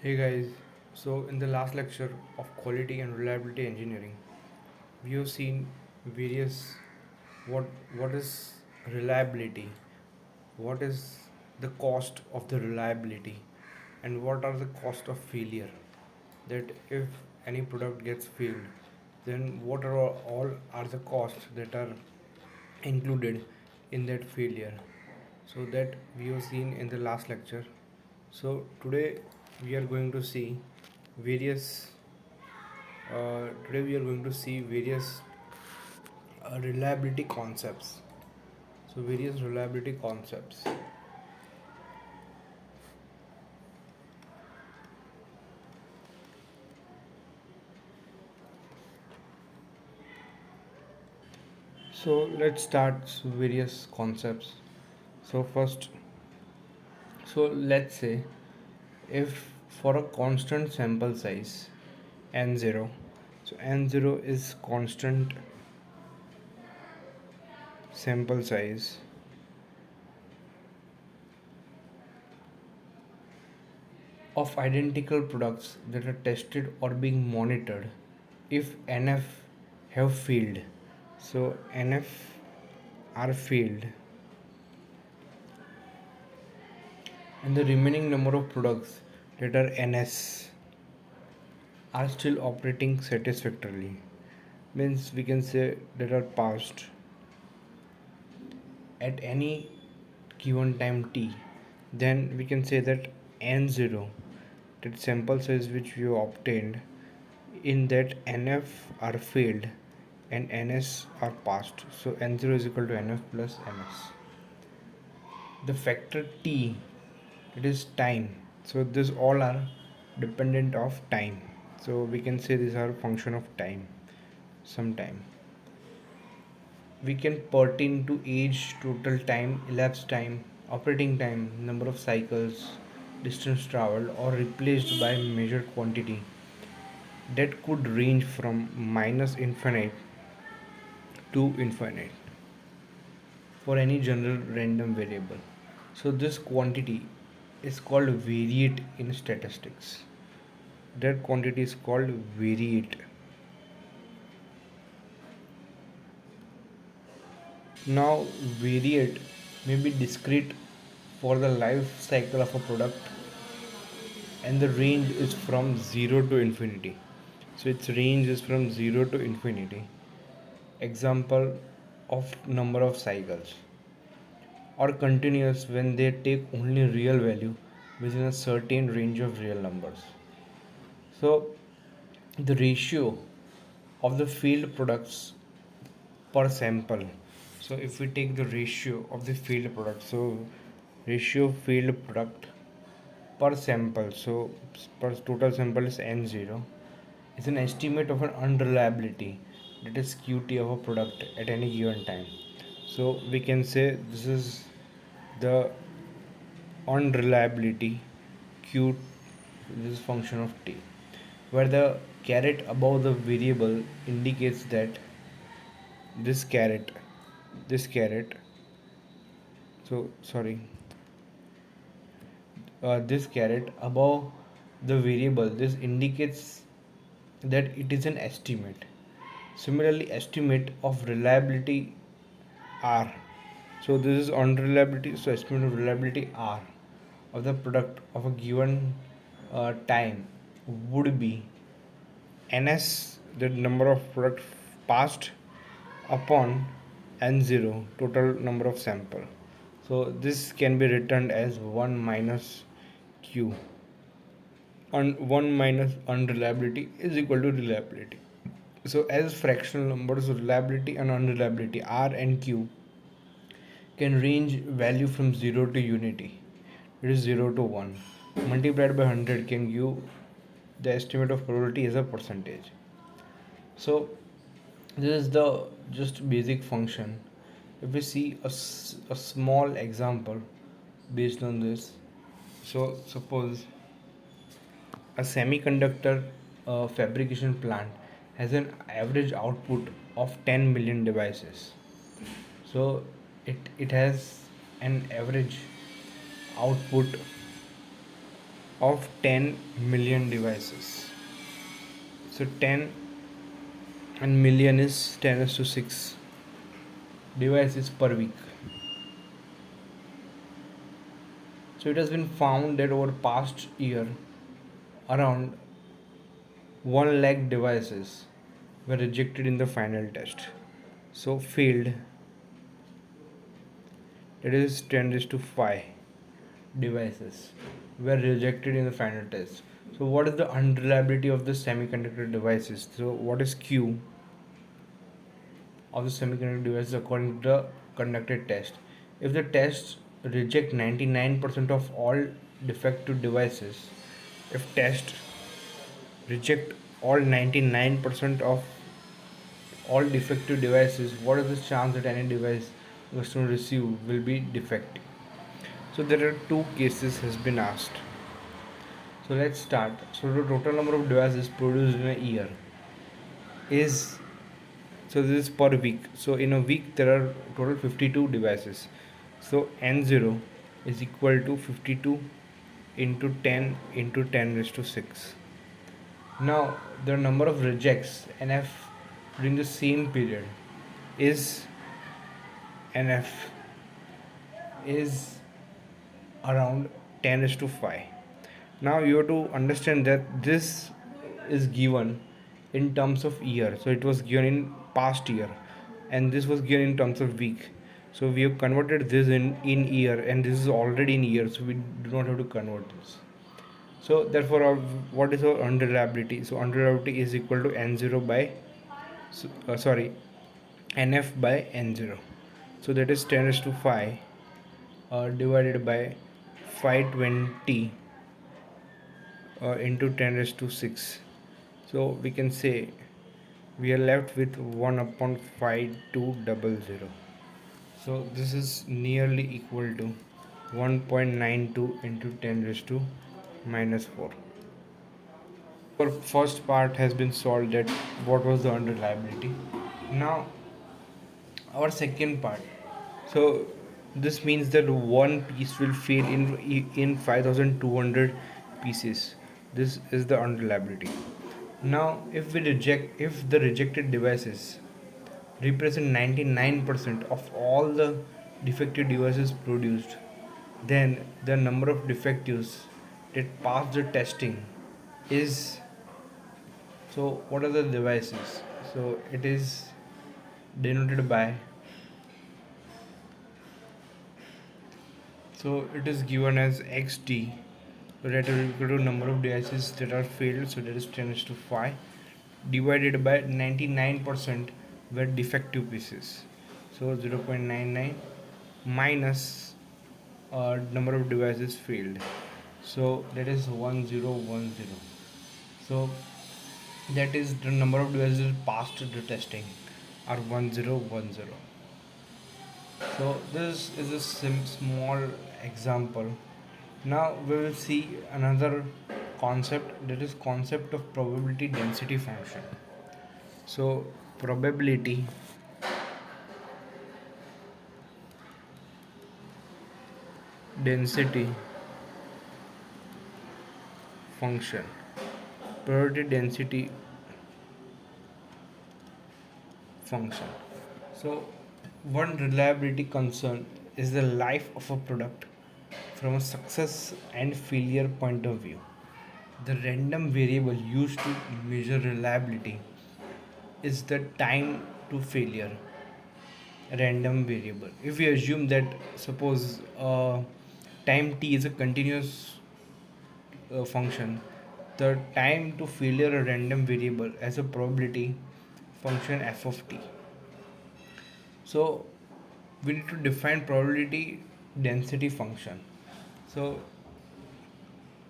Hey guys, so in the last lecture of quality and reliability engineering, we have seen various what what is reliability, what is the cost of the reliability, and what are the cost of failure. That if any product gets failed, then what are all are the costs that are included in that failure. So that we have seen in the last lecture. So today we are going to see various today we are going to see various reliability concepts. So various reliability concepts. So let's start various concepts. So first, so let's say if for a constant sample size n0, so n0 is constant sample size of identical products that are tested or being monitored if nf have failed. So nf are failed and the remaining number of products that are ns are still operating satisfactorily, means we can say that are passed at any given time t, then we can say that n0, that sample size which we obtained in that nf are failed and ns are passed. So n0 is equal to nf plus ns. The factor t, it is time. So this all are dependent of time, so we can say these are function of time. Sometime we can pertain to age, total time, elapsed time, operating time, number of cycles, distance traveled, or replaced by measured quantity that could range from minus infinite to infinite for any general random variable. So this quantity is called variate in statistics. That quantity is called variate. Now variate may be discrete for the life cycle of a product, and the range is from 0 to infinity. So its range is from 0 to infinity. Example of number of cycles, or continuous when they take only real value within a certain range of real numbers. So the ratio of the field products per sample. So if we take the ratio of the field product, so ratio field product per sample, so per total sample is n0, is an estimate of an unreliability, that is qt of a product at any given time. So we can say this is the unreliability q, this is function of t, where the caret above the variable indicates that this caret, this caret, so sorry, this caret above the variable, this indicates that it is an estimate. Similarly, estimate of reliability r, so this is unreliability, so estimate of reliability r of the product of a given time would be ns, the number of product passed, upon n0, total number of sample. So this can be written as 1 minus q, and 1 minus unreliability is equal to reliability. So as fractional numbers, reliability and unreliability r and q can range value from 0 to unity, it is 0 to 1, multiplied by 100 can give the estimate of probability as a percentage. So this is the just basic function. If we see a small example based on this, so suppose a semiconductor fabrication plant has an average output of 10 million devices. So it has an average output of 10 million devices. So 10 and million is 10 is to 6 devices per week. So it has been found that over past year, around 1 lakh devices were rejected in the final test. So failed, that is 10 raised to 5 devices were rejected in the final test. So what is the unreliability of the semiconductor devices? So what is Q of the semiconductor devices according to the conducted test? If the test reject 99% of all defective devices, if test reject all 99% of all defective devices, what is the chance that any device customer receive will be defective? So there are two cases has been asked. So let's start. So the total number of devices produced in a year is, so this is per week. So in a week there are total 52 devices. So n0 is equal to 52 into 10 into 10 raised to 6. Now the number of rejects NF during the same period is NF is around 10 is to 5. Now you have to understand that this is given in terms of year, so it was given in past year, and this was given in terms of week. So we have converted this in year, and this is already in year, so we do not have to convert this. So therefore what is our unreliability? So unreliability is equal to n0 by sorry, nf by n0. So that is 10 is to 5 divided by 520 into 10 raised to 6. So we can say we are left with 1 upon 5200. So this is nearly equal to 1.92 into 10 raised to minus 4. Our first part has been solved, that what was the unreliability. Now our second part. So this means that one piece will fail in 5200 pieces. This is the unreliability. Now if the rejected devices represent 99% of all the defective devices produced, then the number of defectives that pass the testing is, so what are the devices? So it is denoted by, so it is given as xt, so that is equal to number of devices that are failed, so that is 10 is to 5 divided by 99% were defective pieces, so 0.99 minus number of devices failed, so that is 1010. So that is the number of devices passed the testing are 1010. So this is a small example. Now we will see another concept, that is concept of probability density function. So probability density function. Probability density function. So one reliability concern is the life of a product from a success and failure point of view. The random variable used to measure reliability is the time to failure random variable. If we assume that, suppose time t is a continuous function, the time to failure a random variable as a probability function f of t. So we need to define probability density function. So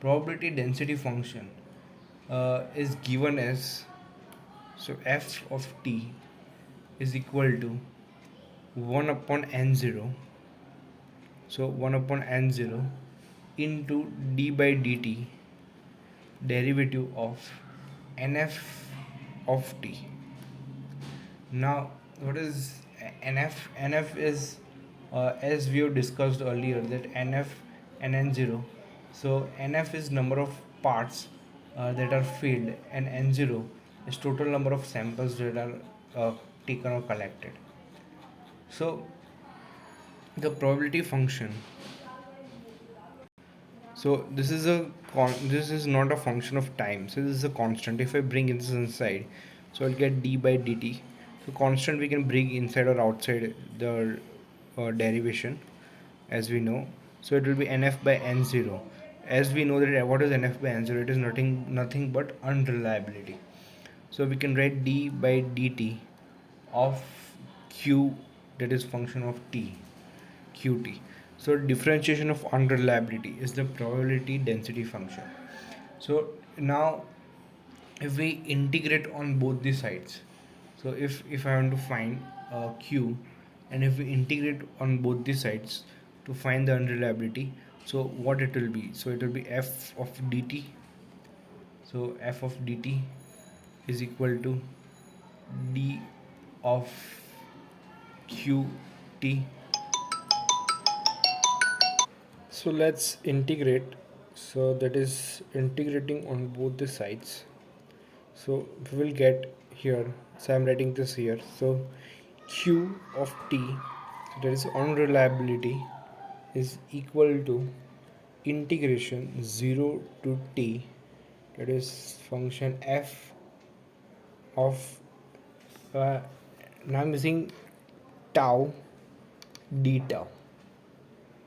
probability density function is given as, so f of t is equal to 1 upon n0, so 1 upon n0 into d by dt derivative of nf of t. Now what is nf? Nf is, as we have discussed earlier, that nf and n0 So NF is number of parts that are filled, and N0 is total number of samples that are taken or collected. So the probability function. So this is not a function of time. So this is a constant. If I bring this inside, so I'll get d by dt. So constant we can bring inside or outside the derivation, as we know. So it will be nf by n0. As we know that what is nf by n0? It is nothing but unreliability. So we can write d by dt of q, that is function of t, qt. So differentiation of unreliability is the probability density function. So now if we integrate on both the sides, so if I want to find q, and if we integrate on both the sides to find the unreliability, so what it will be? So it will be f of dt. So f of dt is equal to d of qt. So let's integrate. So that is integrating on both the sides. So we will get here. So I'm writing this here. So q of t, that is unreliability, is equal to integration 0 to t, that is function f of now I'm using tau d tau.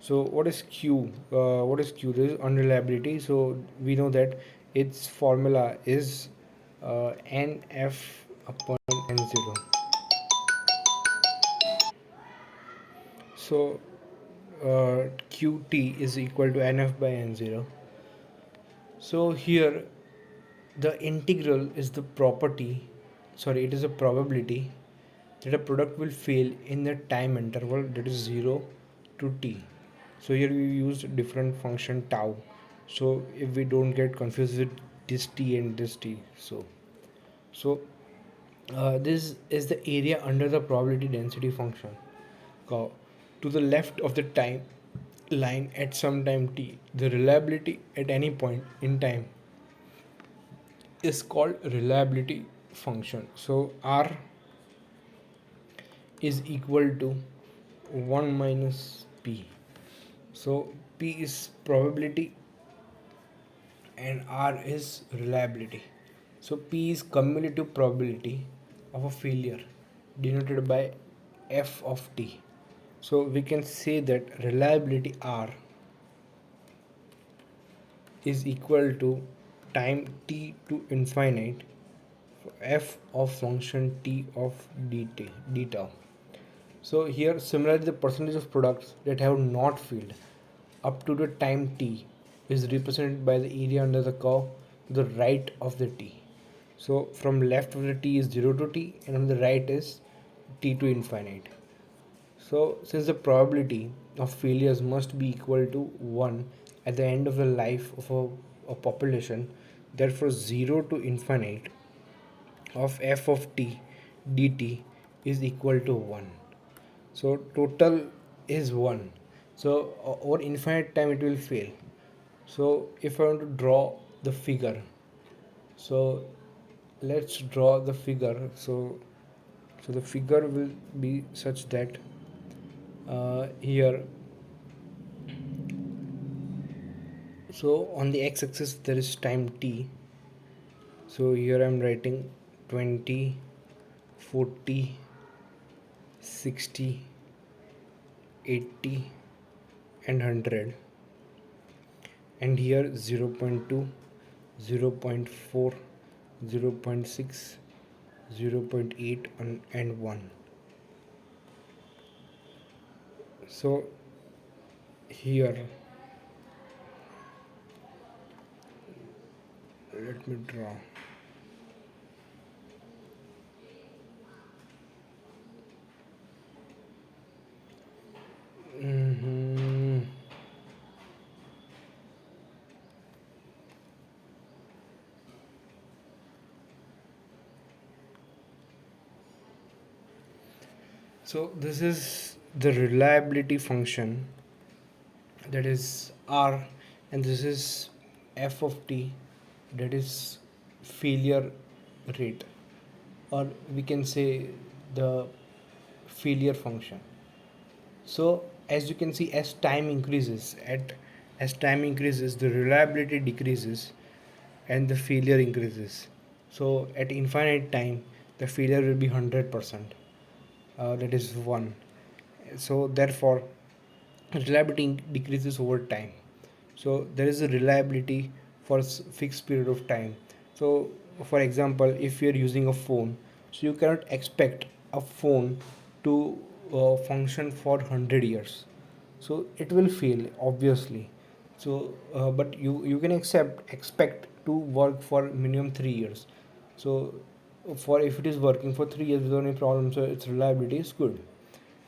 So what is q? What is q? This is unreliability. So we know that its formula is nf upon n0. So qt is equal to nf by n0. So here the integral is the property, sorry, it is a probability that a product will fail in the time interval, that is 0 to t. So here we used different function tau, so if we don't get confused with this t and this t. So this is the area under the probability density function. To the left of the time line at some time t, the reliability at any point in time is called reliability function. So r is equal to 1 minus p. So p is probability and r is reliability. So p is cumulative probability of a failure denoted by f of t. So we can say that reliability r is equal to time t to infinite f of function t of d tau. So here similarly the percentage of products that have not failed up to the time t is represented by the area under the curve to the right of the t. So from left of the t is 0 to t, and on the right is t to infinite. So since the probability of failures must be equal to 1 at the end of the life of a population, therefore 0 to infinite of f of t dt is equal to 1. So total is 1. So over infinite time it will fail. So if I want to draw the figure, so let's draw the figure. So the figure will be such that here, so on the x-axis there is time t. So here I'm writing 20, 40, 60, 80 and 100, and here 0. 0.2, 0. 0.4, 0. 0.6, 0. 0.8 and 1. So here let me draw. Mhm. So this is the reliability function, that is r and this is f of t, that is failure rate, or we can say the failure function. So as you can see, as time increases, the reliability decreases and the failure increases. So at infinite time, the failure will be 100%. That is one. So therefore, reliability decreases over time. So there is a reliability for fixed period of time. So for example, if you're using a phone, so you cannot expect a phone to function for 100 years, so it will fail obviously. So but you can expect to work for minimum 3 years. So for if it is working for 3 years without any problem, so its reliability is good.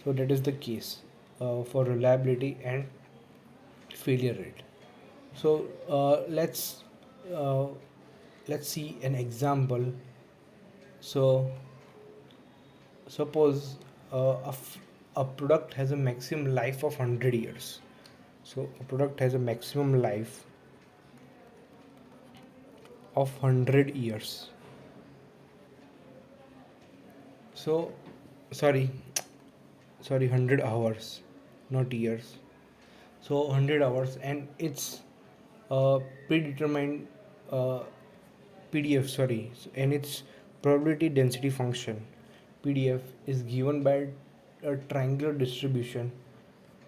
So that is the case for reliability and failure rate. So uh, let's see an example. So suppose a product has a maximum life of 100 years. So a product has a maximum life of 100 years. So sorry, 100 hours, not years. So 100 hours, and it's predetermined uh, PDF, sorry, and its probability density function PDF is given by a triangular distribution.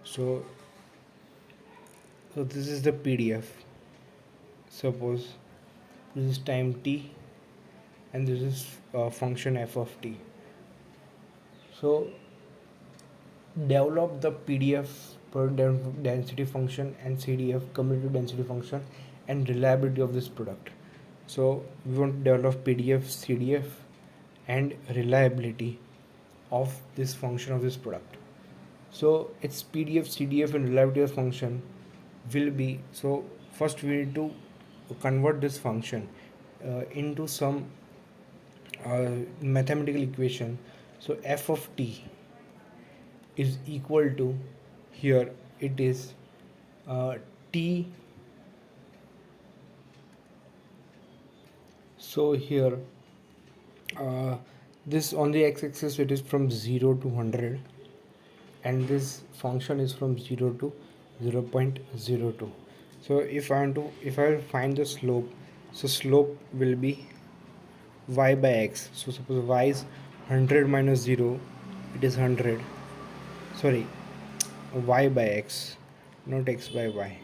So this is the PDF. Suppose this is time t, and this is function f of t. So develop the PDF product density function and CDF cumulative density function and reliability of this product. So we want to develop PDF, CDF, and reliability of this function of this product. So its PDF, CDF, and reliability of function will be, so first we need to convert this function into some mathematical equation. So f of t is equal to, here it is uh, t. So here this on the x-axis it is from 0 to 100, and this function is from 0 to 0.02. So if I will find the slope, so slope will be y by x. So suppose y is 100 minus 0, it is 100. Sorry, y by x, not x by y.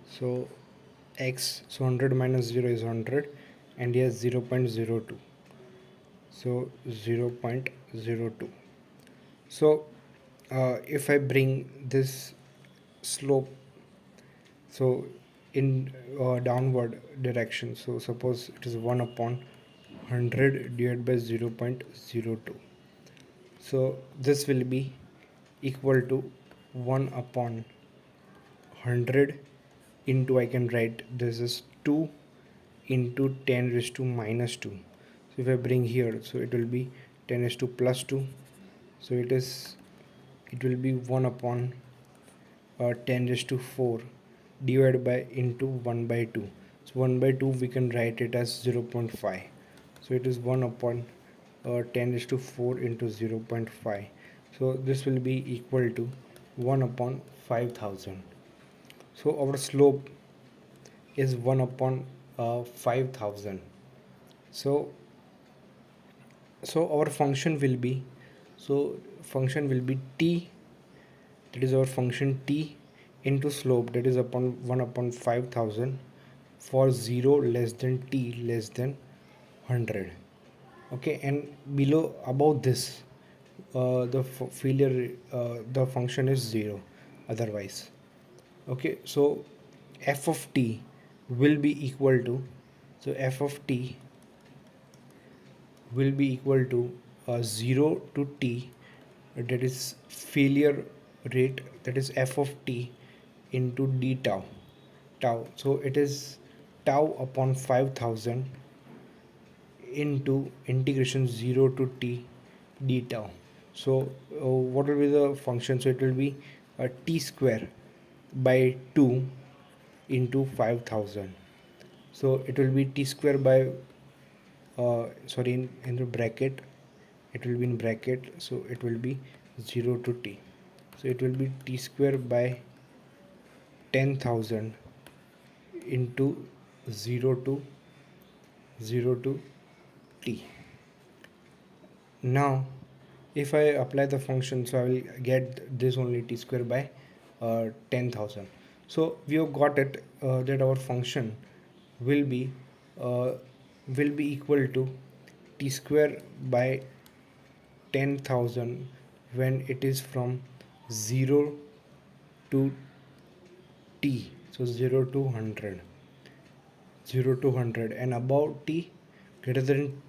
So x, so 100 minus 0 is 100, and here 0.02. So 0.02. So if I bring this slope, so in downward direction, so suppose it is 1 upon 100 divided by 0.02. So this will be equal to 1 upon 100 into, I can write this is 2 into 10 raised to minus 2. So if I bring here, so it will be 10 raised to plus 2. So it will be 1 upon 10 raised to 4 divided by into 1 by 2. So 1 by 2 we can write it as 0.5. So it is 1 upon 10 raised to 4 into 0.5. So this will be equal to 1 upon 5000. So our slope is 1 upon 5000. So our function will be, t, that is our function t, into slope, that is upon 1 upon 5000 for 0 less than t less than 100. Okay, and below, above this, the failure, the function is 0 otherwise. Okay, so f of t will be equal to, so f of t will be equal to 0 to t, that is failure rate, that is f of t into d tau. So it is tau upon 5000 into integration 0 to t d tau. So what will be the function? So it will be t square by 2 into 5000. So it will be t square by in the bracket, it will be in bracket, so it will be 0 to t. So it will be t square by 10,000 into 0 to 0 to t. Now if I apply the function, so I will get this only t square by 10,000. So we have got it that our function will be uh, equal to t square by 10,000 when it is from 0 to t, so 0 to 100, 0 to 100, and above t greater than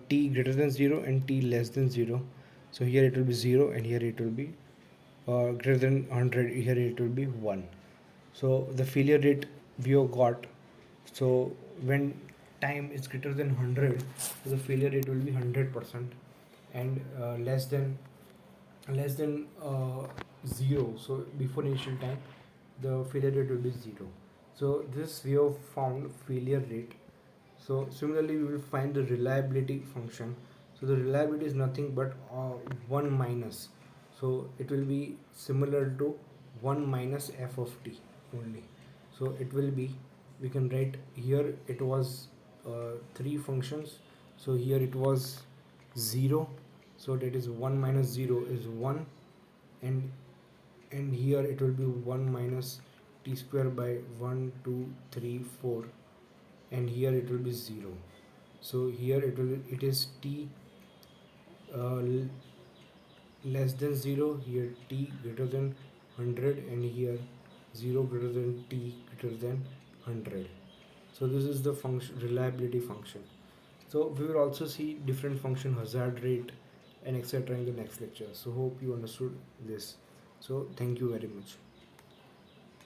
t greater than 0 and t less than 0. So here it will be 0 and here it will be greater than 100, here it will be 1. So the failure rate we have got, so when time is greater than 100, so the failure rate will be 100%, and less than 0, so before initial time the failure rate will be 0. So this we have found failure rate. So similarly we will find the reliability function. So the reliability is nothing but 1 minus, so it will be similar to 1 minus f of t only. So it will be, we can write here it was three functions, so here it was 0, so that is 1 minus 0 is 1, and here it will be 1 minus t square by 1 2 3 4, and here it will be 0. So here it is t uh, less than 0, here t greater than 100, and here 0 greater than t greater than 100. So this is the function, reliability function. So we will also see different function, hazard rate and etc. in the next lecture. So hope you understood this. So thank you very much.